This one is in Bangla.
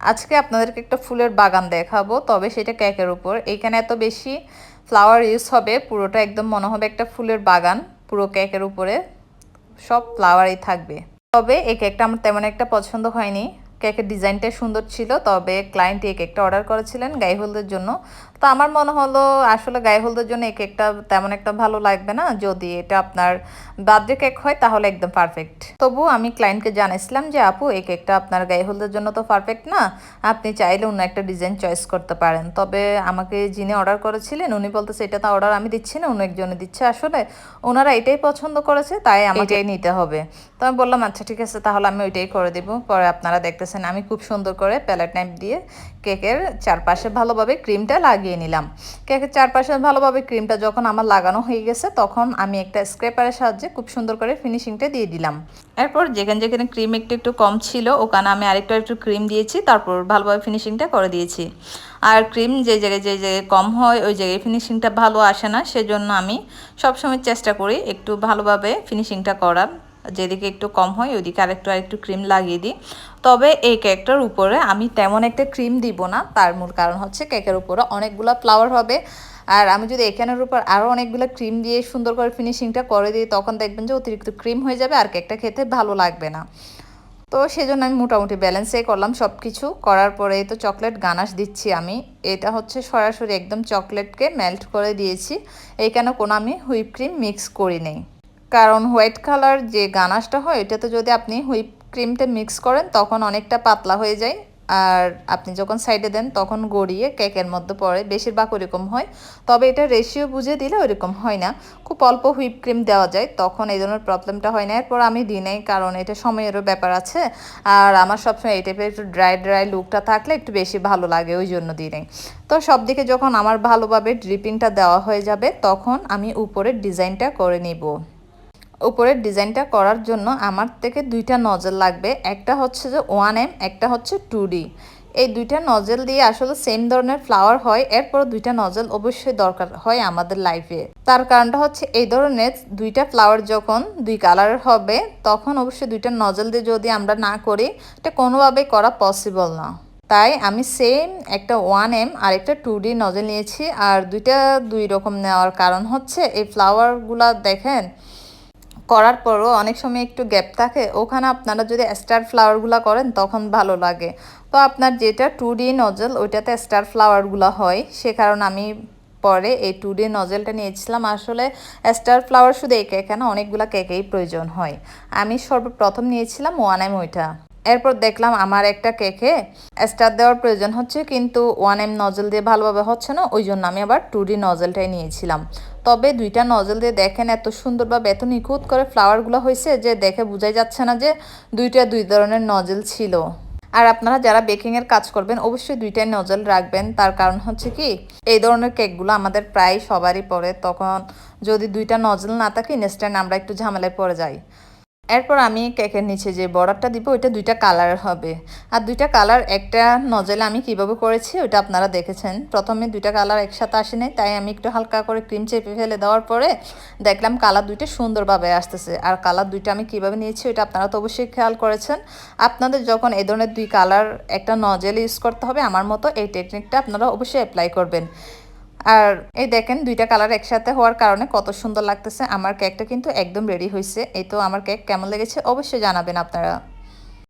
আজকে আপনাদেরকে একটা ফুলের বাগান দেখাবো, তবে সেটা কেকের উপর। এইখানে এত বেশি ফ্লাওয়ার ইউজ হবে, পুরোটা একদম মনে হবে একটা ফুলের বাগান। পুরো কেকের উপরে সব ফ্লাওয়ারই থাকবে। তবে এই কেকটা আমার তেমন একটা পছন্দ হয়নি। কেকের ডিজাইনটা সুন্দর ছিল, তবে ক্লায়েন্ট এই কেকটা অর্ডার করেছিলেন গায়ে হলুদের জন্য। তো আমার মনে হলো আসলে গায়ে হলুদের জন্য এই কেকটা তেমন একটা ভালো লাগবে না। যদি এটা আপনার বার্থডে কেক হয় তাহলে একদম পারফেক্ট। তবু আমি ক্লায়েন্টকে জানাইছিলাম যে আপু, এই কেকটা আপনার গায়ে হলুদের জন্য তো পারফেক্ট না, আপনি চাইলে অন্য একটা ডিজাইন চয়েস করতে পারেন। তবে আমাকে যিনি অর্ডার করেছিলেন উনি বলতেছে এটা তো অর্ডার আমি দিচ্ছি না, অন্য একজনে দিচ্ছে। আসলে ওনারা এটাই পছন্দ করেছে, তাই আমাকে নিতে হবে। তো আমি বললাম আচ্ছা ঠিক আছে, তাহলে আমি ওইটাই করে দেবো। পরে আপনারা দেখতেছেন আমি খুব সুন্দর করে প্যালেট নাইফ দিয়ে কেকের চারপাশে ভালোভাবে ক্রিমটা লাগিয়ে নিলাম। কেকের চারপাশে ভালোভাবে ক্রিমটা যখন আমার লাগানো হয়ে গেছে, তখন আমি একটা স্ক্র্যাপারের সাহায্যে খুব সুন্দর করে ফিনিশিংটা দিয়ে দিলাম। এরপর যেখানে যেখানে ক্রিম একটু একটু কম ছিল ওখানে আমি আরেকটু ক্রিম দিয়েছি, তারপর ভালোভাবে ফিনিশিংটা করে দিয়েছি। আর ক্রিম যে জায়গায় কম হয় ওই জায়গায় ফিনিশিংটা ভালো আসে না, সেজন্য আমি সবসময় চেষ্টা করি একটু ভালোভাবে ফিনিশিংটা করার। যেদিকে একটু কম হয় ওইদিকে আরেকটু ক্রিম লাগিয়ে দিই। তবে এই কেকটার উপরে আমি তেমন একটা ক্রিম দিব না, তার মূল কারণ হচ্ছে কেকের উপরে অনেকগুলো ফ্লাওয়ার হবে। আর আমি যদি এখানের উপর আরও অনেকগুলো ক্রিম দিয়ে সুন্দর করে ফিনিশিংটা করে দিই, তখন দেখবেন যে অতিরিক্ত ক্রিম হয়ে যাবে আর কেকটা খেতে ভালো লাগবে না। তো সেজন্য আমি মোটামুটি ব্যালেন্সে করলাম সব কিছু। করার পরে তো চকলেট গানাশ দিচ্ছি আমি। এটা হচ্ছে সরাসরি একদম চকলেটকে মেল্ট করে দিয়েছি, এইখানে কোনো আমি হুইপ ক্রিম মিক্স করি নেই। কারণ হোয়াইট কালার যে গানাশটা হয় এটাতে যদি আপনি হুইপ ক্রিমটা মিক্স করেন তখন অনেকটা পাতলা হয়ে যায়, আর আপনি যখন সাইডে দেন তখন গড়িয়ে কেকের মধ্যে পড়ে, বেশিরভাগ ওরকম হয়। তবে এটা রেশিও বুঝে দিলে ওরকম হয় না, খুব অল্প হুইপ ক্রিম দেওয়া যায়, তখন এই ধরনের প্রবলেমটা হয় না। এরপর আমি দিই নাই, কারণ এটা সময়েরও ব্যাপার আছে। আর আমার সবসময় এই টাইপের একটু ড্রাই লুকটা থাকলে একটু বেশি ভালো লাগে, ওই জন্য দিই নাই। তো সব দিকে যখন আমার ভালোভাবে ড্রিপিংটা দেওয়া হয়ে যাবে তখন আমি উপরের ডিজাইনটা করে নিব। উপরের ডিজাইনটা করার জন্য আমার থেকে দুইটা নজল লাগবে, একটা হচ্ছে যে 1M, একটা হচ্ছে 2D। এই দুইটা নজল দিয়ে আসলে সেম ধরনের ফ্লাওয়ার হয়, এরপর দুইটা নজল অবশ্যই দরকার হয় আমাদের লাইফে। তার কারণটা হচ্ছে এই ধরনের দুইটা ফ্লাওয়ার যখন দুই কালারের হবে তখন অবশ্যই দুইটা নজল দিয়ে যদি আমরা না করি এটা কোনোভাবেই করা পসিবল না। তাই আমি সেম একটা 1M আর একটা 2D নজল নিয়েছি। আর দুইটা দুই রকম নেওয়ার কারণ হচ্ছে এই ফ্লাওয়ারগুলা দেখেন করার পরও অনেক সময় একটু গ্যাপ থাকে, ওখানে আপনারা যদি স্টার ফ্লাওয়ারগুলো করেন তখন ভালো লাগে। তো আপনার যেটা 2D নজল ওইটাতে স্টার ফ্লাওয়ারগুলো হয়, সে কারণে আমি পরে এই 2D নজলটা নিয়েছিলাম। আসলে স্টার ফ্লাওয়ার শুধু এই কেকে না, অনেকগুলো কেকেই প্রয়োজন হয়। আমি সর্বপ্রথম নিয়েছিলাম 1M ওইটা। এরপর দেখলাম আমার একটা কেকে স্টার দেওয়ার প্রয়োজন হচ্ছে, কিন্তু 1M নজল দিয়ে ভালোভাবে হচ্ছে না, ওই জন্য আমি আবার 2D নজলটাই নিয়েছিলাম। তবে দুইটা নজল দিয়ে দেখেন এত সুন্দরভাবে এত নিখুঁত করে ফ্লাওয়ারগুলো হয়েছে যে দেখে বোঝাই যাচ্ছে না যে দুইটা দুই ধরনের নজল ছিল। আর আপনারা যারা বেকিংয়ের কাজ করবেন অবশ্যই দুইটাই নজল রাখবেন, তার কারণ হচ্ছে কি এই ধরনের কেকগুলো আমাদের প্রায় সবারই পড়ে, তখন যদি দুইটা নজল না থাকে ইনস্ট্যান্ট আমরা একটু ঝামেলায় পড়ে যাই। এরপর আমি কেকের নিচে যে বর্ডারটা দিব ওইটা দুইটা কালারের হবে। আর দুইটা কালার একটা নজলে আমি কিভাবে করেছি ওইটা আপনারা দেখেছেন। প্রথমে দুইটা কালার একসাথে আসে নাই, তাই আমি একটু হালকা করে ক্রিম চেপে ফেলে দেওয়ার পরে দেখলাম কালার দুইটা সুন্দরভাবে আসতেছে। আর কালার দুইটা আমি কিভাবে নিয়েছি ওইটা আপনারা তো অবশ্যই খেয়াল করেছেন। আপনাদের যখন এই ধরনের দুই কালার একটা নজেল ইউজ করতে হবে আমার মতো এই টেকনিকটা আপনারা অবশ্যই অ্যাপ্লাই করবেন। আর এই দেখেন দুইটা কালার একসাথে হওয়ার কারণে কত সুন্দর লাগতেছে। আমার কেকটা কিন্তু একদম রেডি হয়েছে। এই তো আমার কেক কেমন লেগেছে অবশ্যই জানাবেন আপনারা।